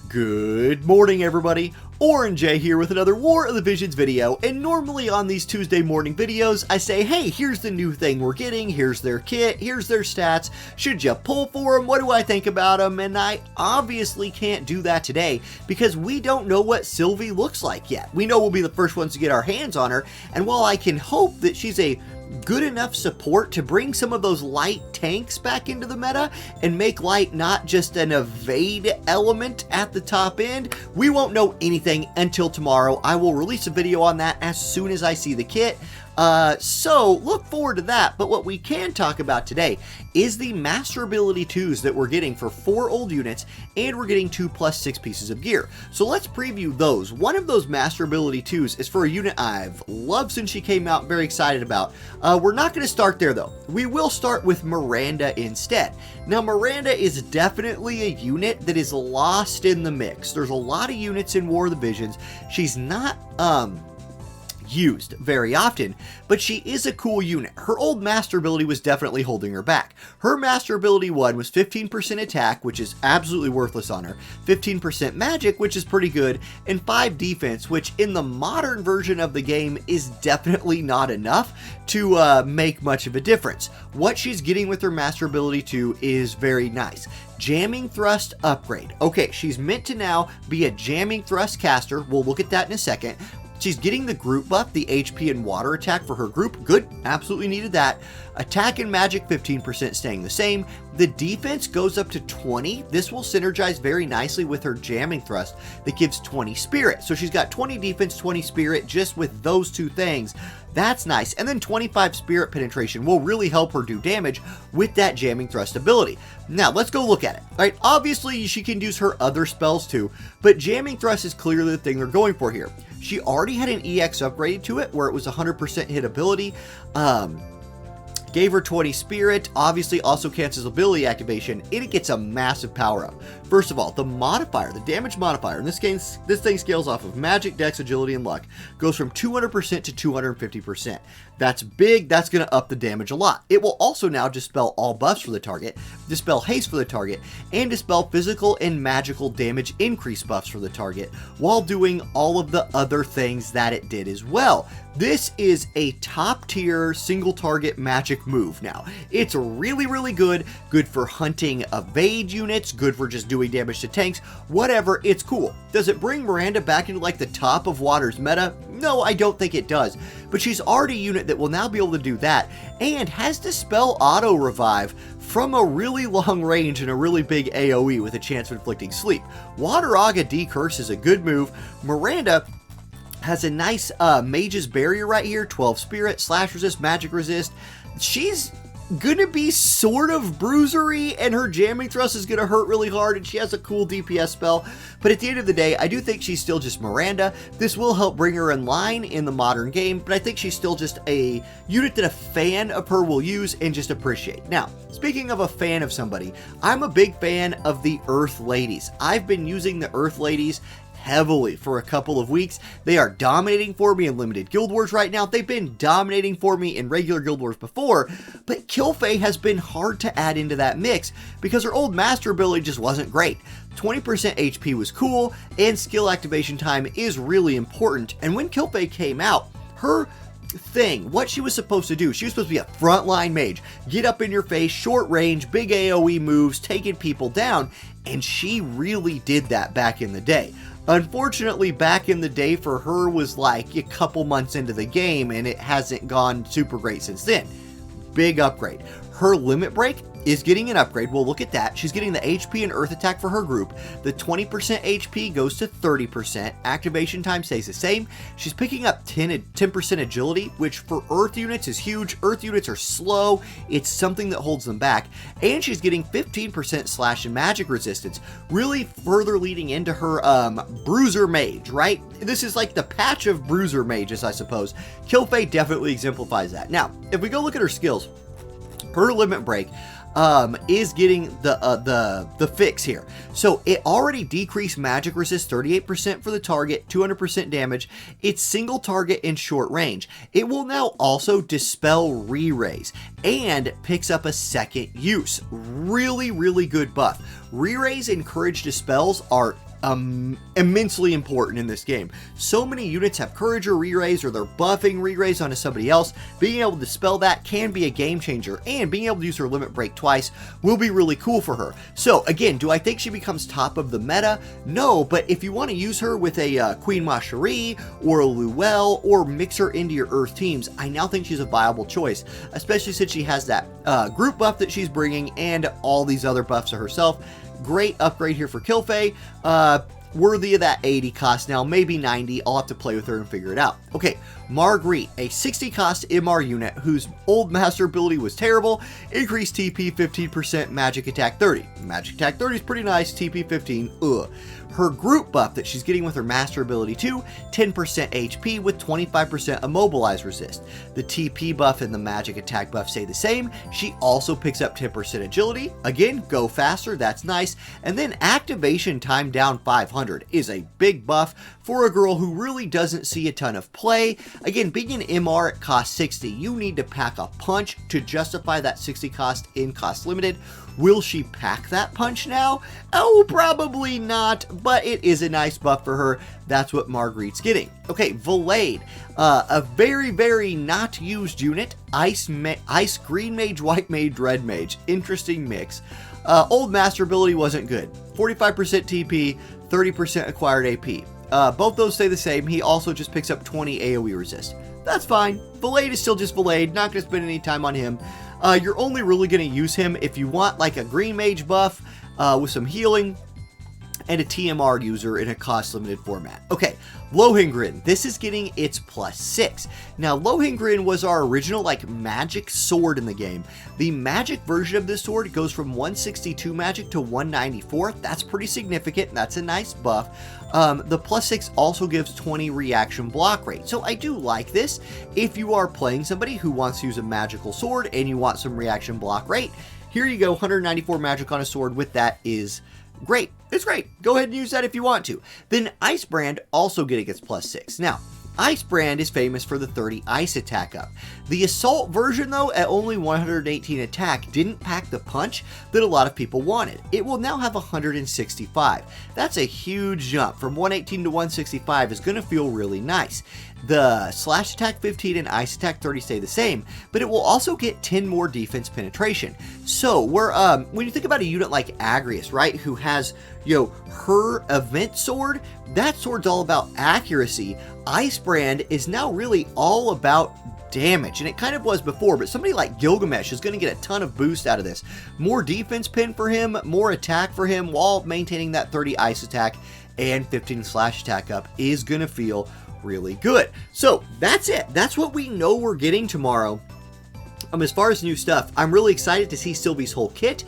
Good morning, everybody. Orange J here with another War of the Visions video, and normally on these Tuesday morning videos, I say, hey, here's the new thing we're getting, here's their kit, here's their stats, should you pull for them, what do I think about them, and I obviously can't do that today, because we don't know what Sylvie looks like yet. We know we'll be the first ones to get our hands on her, and while I can hope that she's a good enough support to bring some of those light tanks back into the meta and make light not just an evade element at the top end, we won't know anything until tomorrow. I will release a video on that as soon as I see the kit. So look forward to that, but what we can talk about today is the Master Ability 2s that we're getting for 4 old units, and we're getting 2+6 pieces of gear. So let's preview those. One of those Master Ability 2s is for a unit I've loved since she came out, very excited about. We're not going to start there though. We will start with Miranda instead. Now Miranda is definitely a unit that is lost in the mix. There's a lot of units in War of the Visions. She's not, used very often, but she is a cool unit. Her old master ability was definitely holding her back. Her master ability 1 was 15% attack, which is absolutely worthless on her, 15% magic, which is pretty good, and 5 defense, which in the modern version of the game is definitely not enough to make much of a difference. What she's getting with her master ability 2 is very nice. Jamming Thrust upgrade. Okay, she's meant to now be a Jamming Thrust caster. We'll look at that in a second. She's getting the group buff, the HP and water attack for her group. Good, absolutely needed that. Attack and magic 15% staying the same. The defense goes up to 20. This will synergize very nicely with her jamming thrust that gives 20 spirit. So she's got 20 defense, 20 spirit just with those two things. That's nice. And then 25 spirit penetration will really help her do damage with that jamming thrust ability. Now let's go look at it. All right, obviously she can use her other spells too, but jamming thrust is clearly the thing they're going for here. She already had an EX upgraded to it where it was 100% hit ability. Gave her 20 spirit, obviously also cancels ability activation, and it gets a massive power up. First of all, the modifier, the damage modifier, in this case, this thing scales off of magic, dex, agility, and luck, goes from 200% to 250%. That's big, that's going to up the damage a lot. It will also now dispel all buffs for the target, dispel haste for the target, and dispel physical and magical damage increase buffs for the target, while doing all of the other things that it did as well. This is a top tier single target magic move now. It's really, really good. Good for hunting evade units, good for just doing damage to tanks, whatever, it's cool. Does it bring Miranda back into like the top of Water's meta? No, I don't think it does. But she's already a unit that will now be able to do that, and has Dispel Auto Revive from a really long range and a really big AoE with a chance of inflicting sleep. Wateraga Decurse is a good move. Miranda has a nice Mage's Barrier right here, 12 Spirit, Slash Resist, Magic Resist. She's gonna be sort of bruisery, and her jamming thrust is gonna hurt really hard, and she has a cool DPS spell, but at the end of the day, I do think she's still just Miranda. This will help bring her in line in the modern game, but I think she's still just a unit that a fan of her will use and just appreciate. Now, speaking of a fan of somebody, I'm a big fan of the Earth Ladies. I've been using the Earth Ladies heavily for a couple of weeks. They are dominating for me in limited guild wars right now. They've been dominating for me in regular guild wars before, but Kilfay has been hard to add into that mix because her old master ability just wasn't great. 20% HP was cool, and skill activation time is really important. And when Kilfay came out, her thing, what she was supposed to do, she was supposed to be a frontline mage, get up in your face, short range, big AoE moves, taking people down, and she really did that back in the day. Unfortunately, back in the day for her was like a couple months into the game, and it hasn't gone super great since then. Big upgrade. Her limit break is getting an upgrade. We'll look at that. She's getting the HP and earth attack for her group. The 20% HP goes to 30%. Activation time stays the same. She's picking up 10% agility, which for earth units is huge. Earth units are slow. It's something that holds them back. And she's getting 15% slash and magic resistance, really further leading into her bruiser mage, right? This is like the patch of bruiser mages, I suppose. Kilfay definitely exemplifies that. Now, if we go look at her skills, her limit break is getting the fix here. So it already decreased magic resist 38% for the target, 200% damage. It's single target in short range. It will now also dispel re-raise and picks up a second use. Really, really good buff. Re-raise and courage dispels are immensely important in this game. So many units have courage or re-raise, or they're buffing re-raise onto somebody else. Being able to dispel that can be a game changer, and being able to use her limit break twice will be really cool for her. So again, do I think she becomes top of the meta? No, but if you want to use her with a Queen Macherie or a Luelle, or mix her into your Earth teams, I now think she's a viable choice, especially since she has that group buff that she's bringing and all these other buffs to herself. Great upgrade here for Kilfei. Worthy of that 80 cost now, maybe 90. I'll have to play with her and figure it out. Okay, Marguerite, a 60 cost MR unit whose old master ability was terrible. Increased TP 15%, magic attack 30. Magic attack 30 is pretty nice, TP 15, ugh. Her group buff that she's getting with her master ability too, 10% HP with 25% immobilize resist. The TP buff and the magic attack buff stay the same. She also picks up 10% agility. Again, go faster, that's nice. And then activation time down 500 is a big buff for a girl who really doesn't see a ton of play. Again, being an MR at cost 60, you need to pack a punch to justify that 60 cost in cost limited. Will she pack that punch now? Oh, probably not, but it is a nice buff for her. That's what Marguerite's getting. Okay, Vale, a very, very not used unit. Ice, Green Mage, White Mage, Red Mage. Interesting mix. Old master ability wasn't good. 45% TP, 30% acquired AP. Both those stay the same. He also just picks up 20 AoE resist. That's fine. Vale is still just Vale. Not going to spend any time on him. You're only really going to use him if you want like a Green Mage buff with some healing and a TMR user in a cost limited format. Okay, Hingrin. This is getting its +6. Now, Hingrin was our original like magic sword in the game. The magic version of this sword goes from 162 magic to 194. That's pretty significant. That's a nice buff. The +6 also gives 20 reaction block rate. So I do like this. If you are playing somebody who wants to use a magical sword and you want some reaction block rate, here you go. 194 magic on a sword with that is great. It's great. Go ahead and use that if you want to. Then Icebrand also getting its +6. Now, Icebrand is famous for the 30 ice attack up. The assault version though, at only 118 attack, didn't pack the punch that a lot of people wanted. It will now have 165. That's a huge jump. From 118 to 165 is going to feel really nice. The slash attack 15 and ice attack 30 stay the same, but it will also get 10 more defense penetration. So when you think about a unit like Agrius, right, who has, her event sword, that sword's all about accuracy. Icebrand is now really all about damage, and it kind of was before, but somebody like Gilgamesh is going to get a ton of boost out of this. More defense pin for him, more attack for him, while maintaining that 30 ice attack and 15 slash attack up is going to feel really good. So that's it. That's what we know we're getting tomorrow. As far as new stuff, I'm really excited to see Sylvie's whole kit.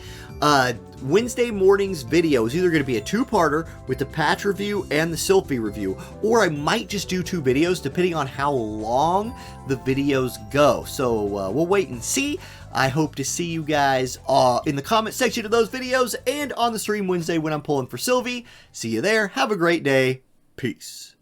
Wednesday morning's video is either going to be a two-parter with the patch review and the Sylvie review, or I might just do two videos depending on how long the videos go. So we'll wait and see. I hope to see you guys in the comment section of those videos and on the stream Wednesday when I'm pulling for Sylvie. See you there. Have a great day. Peace.